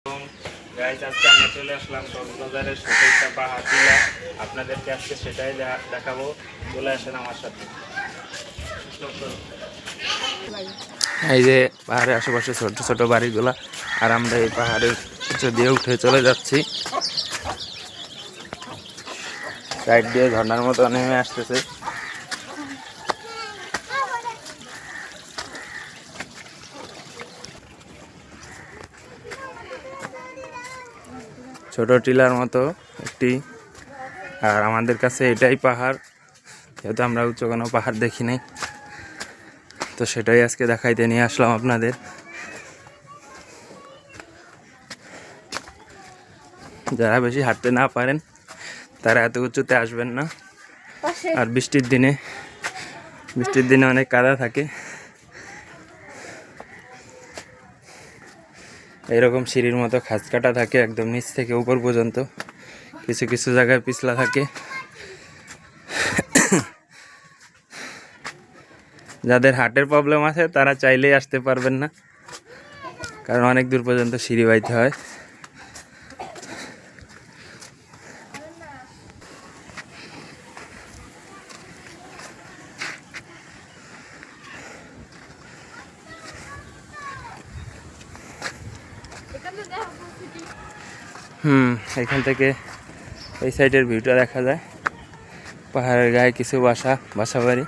Guys আজকে আমরা চলে আসলাম কক্সবাজারের সুতাইতা পাহাড় টিলা। আপনাদেরকে আজকে সেটাই দেখাবো। চলে আসেন আমার সাথে। এই যে পাহাড়ের আশেপাশে ছোট ছোট বাড়িগুলা, আর আমরা এই পাহাড়ের উঁচু দিয়ে উঠে চলে যাচ্ছি। সাইড দিয়ে ঝর্ণার মতো নেমে আসতেছে। ছোট টিলার মতো একটি, আর আমাদের কাছে এটাই পাহাড়, যেহেতু আমরা উচ্চ কোনো পাহাড় দেখি নাই, তো সেটাই আজকে দেখাইতে নিয়ে আসলাম আপনাদের। যারা বেশি হাঁটতে না পারেন তারা এত উঁচুতে আসবেন না। আর বৃষ্টির দিনে অনেক কাদা থাকে। এরকম সিঁড়ির মতো খাঁজ কাটা থাকে একদম নিচ থেকে উপর পর্যন্ত। কিছু কিছু জায়গায় পিছলা থাকে। যাদের হার্টের প্রবলেম আছে তারা চাইলেই আসতে পারবেন না, কারণ অনেক দূর পর্যন্ত সিঁড়ি বাইতে হয়। এখান থেকে এই সাইডের ভিউটা দেখা যায়। পাহাড়ের গায়ে কিছু বাসা বাড়ি,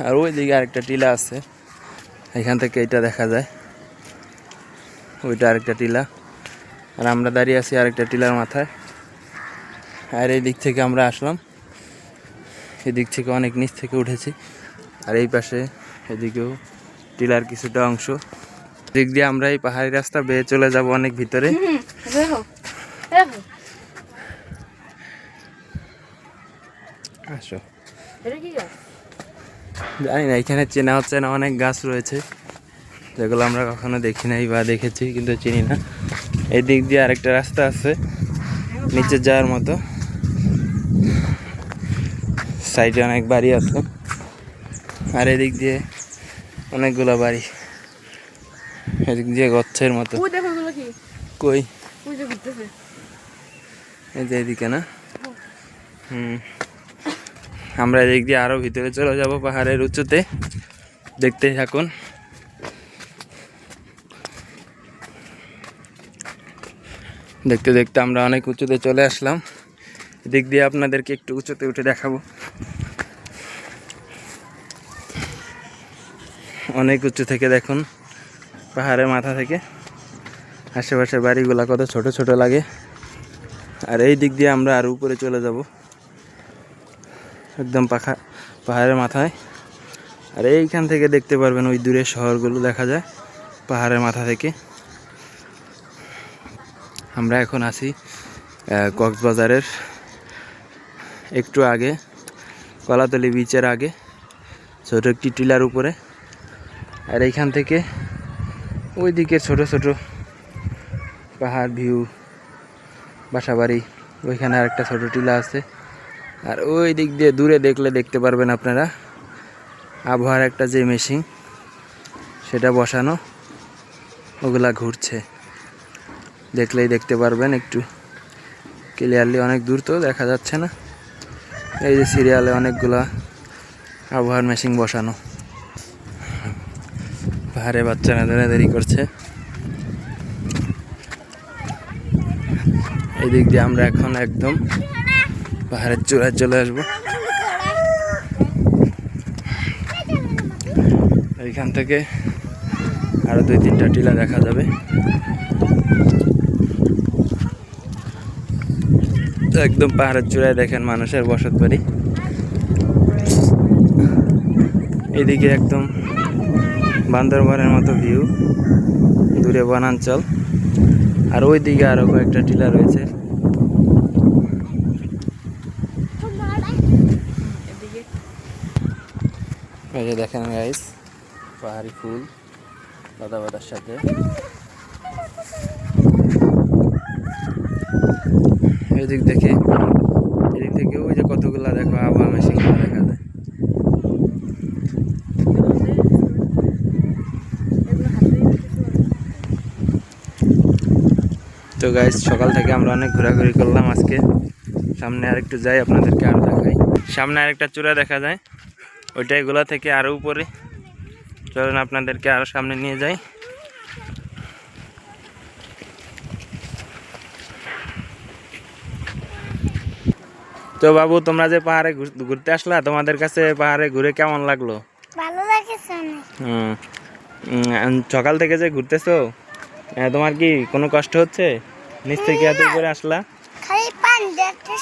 আর ওই দিকে আরেকটা টিলা আছে, এখান থেকে এটা দেখা যায়। ওইটা আরেকটা টিলা, আর আমরা দাঁড়িয়ে আছি আরেকটা টিলার মাথায়। আর এই দিক থেকে আমরা আসলাম, এদিক থেকে অনেক নিচ থেকে উঠেছি। আর এই পাশে এদিকেও টিলার কিছুটা অংশ। দিক দিয়ে আমরা এই পাহাড়ি রাস্তা বেয়ে চলে যাব অনেক ভিতরে। আসো, জানি না, এখানে চেনা হচ্ছে না, অনেক গাছ রয়েছে যেগুলো আমরা কখনো দেখি নাই বা দেখেছি কিন্তু চিনি না। এই দিক দিয়ে আরেকটা রাস্তা আছে নিচে যাওয়ার মতো। সাইডে অনেক বাড়ি আছে, আর এদিক দিয়ে অনেকগুলো বাড়ি। এদিক দিয়ে গচ্ছের মতো। কই এই যে এদিকে না? আমরা এদিক দিয়ে আরো ভিতরে চলে যাব পাহাড়ের উঁচুতে। দেখতেই থাকুন। দেখতে দেখতে আমরা অনেক উঁচুতে চলে আসলাম। এদিক দিয়ে আপনাদেরকে একটু উঁচুতে উঠে দেখাবো। অনেক উঁচু থেকে দেখুন পাহাড়ের মাথা থেকে আশেপাশের বাড়িগুলা কত ছোট ছোট লাগে। আর এই দিক দিয়ে আমরা আরো উপরে চলে যাব একদম পাহাড়ের মাথায়। আর এইখান থেকে দেখতে পারবেন ওই দূরের শহরগুলো দেখা যায় পাহাড়ের মাথা থেকে। আমরা এখন আছি কক্সবাজারের একটু আগে, কলাতলি বিচের আগে, ছোট একটি টিলার উপরে। আর এইখান থেকে ওই দিকে ছোট ছোট পাহাড় ভিউ, বাসাবাড়ি, ওইখানে আরেকটা ছোট টিলা আছে। আর ওই দিক দিয়ে দূরে দেখলে দেখতে পারবেন আপনারা আবহাওয়ার একটা যে মেশিন সেটা বসানো, ওগুলা ঘুরছে, দেখলেই দেখতে পারবেন একটু ক্লিয়ারলি। অনেক দূর তো দেখা যাচ্ছে না। এই যে সিরিয়ালে অনেকগুলা আবহাওয়ার মেশিন বসানো। পাহাড়ে বাচ্চারা দৌড়াদৌড়ি করছে। এই দিক দিয়ে আমরা এখন একদম পাহাড়ের চূড়ায় চলে আসবো। এইখান থেকে আরো 2-3টা টিলা দেখা যাবে। একদম পাহাড়ের চূড়ায় দেখেন মানুষের বসত বাড়ি। এদিকে একদম বান্দরবানের মতো ভিউ, দূরে বনাঞ্চল। আর ওই দিকে আরো কয়েকটা টিলা রয়েছে। এই যে দেখেন গাইস, পাহাড়ি ফুল লতা পাতার সাথে। এদিক থেকে ওই যে কতগুলা দেখো আবহাওয়া মেশিন দেখা যায়। তো গাইস সকাল থেকে আমরা অনেক ঘোরাঘুরি করলাম আজকে। সামনে আরেকটু যাই, আপনাদেরকে আর দেখাই। সামনে আরেকটা চূড়া দেখা যায়, ওইটা এগুলা থেকে আরও উপরে। চলুন আপনাদেরকে আরও সামনে নিয়ে যাই। তো বাবু, তোমরা যে পাহাড়ে ঘুরতে আসলা, তোমাদের কাছে পাহাড়ে ঘুরে কেমন লাগলো? ভালো লাগেছে অনেক। সকাল থেকে যে ঘুরতেছো, তোমার কি কোনো কষ্ট হচ্ছে? নিচ থেকে এত করে আসলা। খালি পানি দেখতে।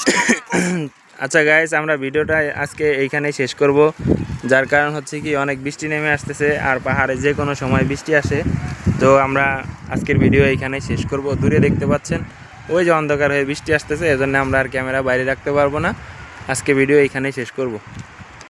আচ্ছা গাইস, আমরা ভিডিওটা আজকে এইখানেই শেষ করব। যার কারণ হচ্ছে কি অনেক বৃষ্টি নেমে আসতেছে, আর পাহাড়ে যে কোনো সময় বৃষ্টি আসে। তো আমরা আজকের ভিডিও এইখানেই শেষ করব। দূরে দেখতে পাচ্ছেন ওই যে অন্ধকার হয়ে বৃষ্টি আসতেছে, এজন্য আমরা আর ক্যামেরা বাইরে রাখতে পারবো না। আজকে ভিডিও এইখানেই শেষ করব।